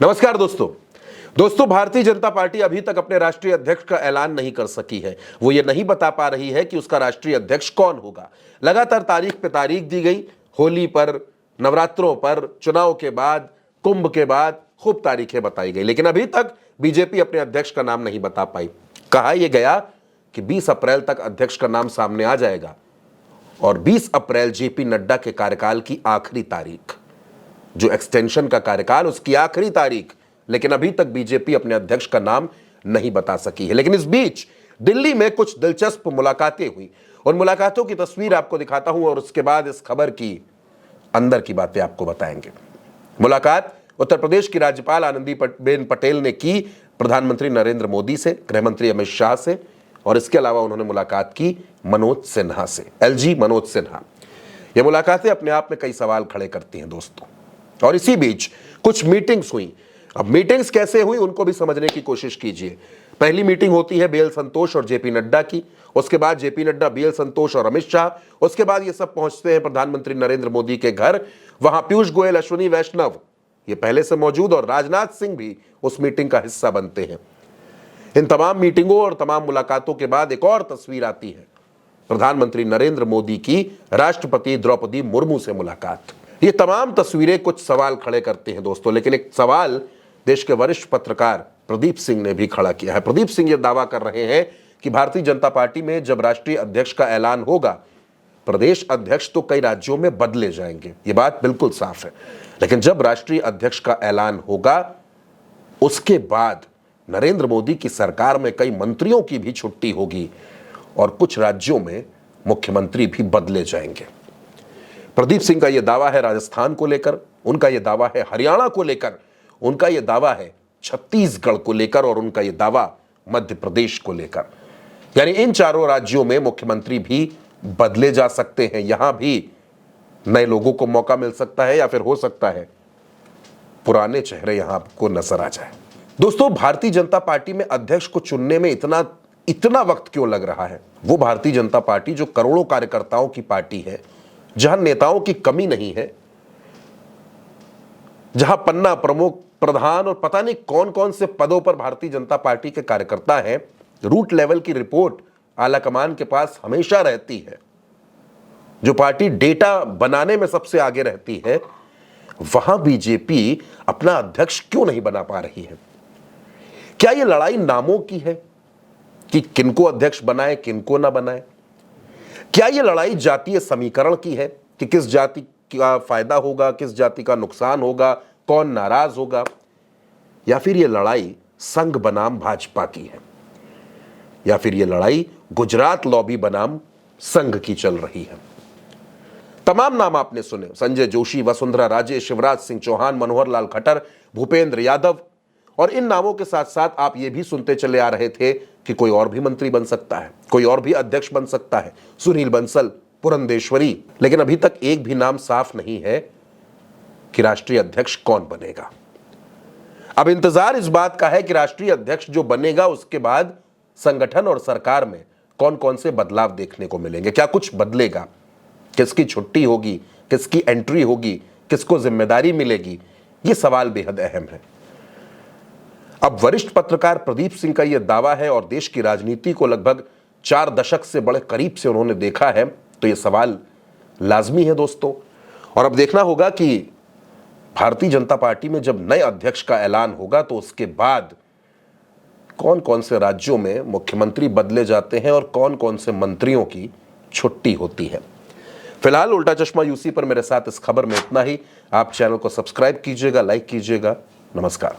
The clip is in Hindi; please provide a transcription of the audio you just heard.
नमस्कार दोस्तों भारतीय जनता पार्टी अभी तक अपने राष्ट्रीय अध्यक्ष का ऐलान नहीं कर सकी है। वो ये नहीं बता पा रही है कि उसका राष्ट्रीय अध्यक्ष कौन होगा। लगातार तारीख पे तारीख दी गई, होली पर, नवरात्रों पर, चुनाव के बाद, कुंभ के बाद खूब तारीखें बताई गई, लेकिन अभी तक बीजेपी अपने अध्यक्ष का नाम नहीं बता पाई। कहा यह गया कि 20 अप्रैल तक अध्यक्ष का नाम सामने आ जाएगा और 20 अप्रैल जेपी नड्डा के कार्यकाल की आखिरी तारीख, जो एक्सटेंशन का कार्यकाल, उसकी आखिरी तारीख, लेकिन अभी तक बीजेपी अपने अध्यक्ष का नाम नहीं बता सकी है। लेकिन इस बीच दिल्ली में कुछ दिलचस्प मुलाकातें हुई। उन मुलाकातों की तस्वीर आपको दिखाता हूं और उसके बाद इस खबर की अंदर की बातें आपको बताएंगे। मुलाकात उत्तर प्रदेश की राज्यपाल आनंदीबेन पटेल ने की प्रधानमंत्री नरेंद्र मोदी से, गृहमंत्री अमित शाह से, और इसके अलावा उन्होंने मुलाकात की मनोज सिन्हा से, एलजी मनोज सिन्हा। यह मुलाकातें अपने आप में कई सवाल खड़े करती हैं दोस्तों। और इसी बीच कुछ मीटिंग्स हुई। अब मीटिंग्स कैसे हुई उनको भी समझने की कोशिश कीजिए। पहली मीटिंग होती है बीएल संतोष और जेपी नड्डा की, उसके बाद जेपी नड्डा, बीएल संतोष और अमित शाह, उसके बाद ये सब पहुंचते हैं प्रधानमंत्री नरेंद्र मोदी के घर। वहां पीयूष गोयल, अश्विनी वैष्णव ये पहले से मौजूद और राजनाथ सिंह भी उस मीटिंग का हिस्सा बनते हैं। इन तमाम मीटिंगों और तमाम मुलाकातों के बाद एक और तस्वीर आती है, प्रधानमंत्री नरेंद्र मोदी की राष्ट्रपति द्रौपदी मुर्मू से मुलाकात। ये तमाम तस्वीरें कुछ सवाल खड़े करते हैं दोस्तों, लेकिन एक सवाल देश के वरिष्ठ पत्रकार प्रदीप सिंह ने भी खड़ा किया है। प्रदीप सिंह ये दावा कर रहे हैं कि भारतीय जनता पार्टी में जब राष्ट्रीय अध्यक्ष का ऐलान होगा, प्रदेश अध्यक्ष तो कई राज्यों में बदले जाएंगे, ये बात बिल्कुल साफ है, लेकिन जब राष्ट्रीय अध्यक्ष का ऐलान होगा उसके बाद नरेंद्र मोदी की सरकार में कई मंत्रियों की भी छुट्टी होगी और कुछ राज्यों में मुख्यमंत्री भी बदले जाएंगे। प्रदीप सिंह का यह दावा है राजस्थान को लेकर, उनका यह दावा है हरियाणा को लेकर, उनका यह दावा है छत्तीसगढ़ को लेकर और उनका यह दावा मध्य प्रदेश को लेकर। यानी इन चारों राज्यों में मुख्यमंत्री भी बदले जा सकते हैं। यहां भी नए लोगों को मौका मिल सकता है या फिर हो सकता है पुराने चेहरे यहां आपको नजर आ जाए। दोस्तों, भारतीय जनता पार्टी में अध्यक्ष को चुनने में इतना वक्त क्यों लग रहा है? वो भारतीय जनता पार्टी जो करोड़ों कार्यकर्ताओं की पार्टी है, जहां नेताओं की कमी नहीं है, जहां पन्ना प्रमुख, प्रधान और पता नहीं कौन कौन से पदों पर भारतीय जनता पार्टी के कार्यकर्ता हैं, रूट लेवल की रिपोर्ट आलाकमान के पास हमेशा रहती है, जो पार्टी डेटा बनाने में सबसे आगे रहती है, वहां बीजेपी अपना अध्यक्ष क्यों नहीं बना पा रही है? क्या यह लड़ाई नामों की है कि किनको अध्यक्ष बनाए, किनको ना बनाए? क्या यह लड़ाई जातीय समीकरण की है कि किस जाति का फायदा होगा, किस जाति का नुकसान होगा, कौन नाराज होगा? या फिर यह लड़ाई संघ बनाम भाजपा की है, या फिर यह लड़ाई गुजरात लॉबी बनाम संघ की चल रही है? तमाम नाम आपने सुने, संजय जोशी, वसुंधरा राजे, शिवराज सिंह चौहान, मनोहर लाल खट्टर, भूपेंद्र यादव, और इन नामों के साथ साथ आप ये भी सुनते चले आ रहे थे कि कोई और भी मंत्री बन सकता है, कोई और भी अध्यक्ष बन सकता है, सुनील बंसल, पुरंदेश्वरी, लेकिन अभी तक एक भी नाम साफ नहीं है कि राष्ट्रीय अध्यक्ष कौन बनेगा। अब इंतजार इस बात का है कि राष्ट्रीय अध्यक्ष जो बनेगा उसके बाद संगठन और सरकार में कौन कौन से बदलाव देखने को मिलेंगे, क्या कुछ बदलेगा, किसकी छुट्टी होगी, किसकी एंट्री होगी, किसको जिम्मेदारी मिलेगी, यह सवाल बेहद अहम है। अब वरिष्ठ पत्रकार प्रदीप सिंह का यह दावा है और देश की राजनीति को लगभग 4 दशक से बड़े करीब से उन्होंने देखा है, तो यह सवाल लाजमी है दोस्तों। और अब देखना होगा कि भारतीय जनता पार्टी में जब नए अध्यक्ष का ऐलान होगा तो उसके बाद कौन कौन से राज्यों में मुख्यमंत्री बदले जाते हैं और कौन कौन से मंत्रियों की छुट्टी होती है। फिलहाल उल्टा चश्मा यूसी पर मेरे साथ इस खबर में इतना ही। आप चैनल को सब्सक्राइब कीजिएगा, लाइक कीजिएगा। नमस्कार।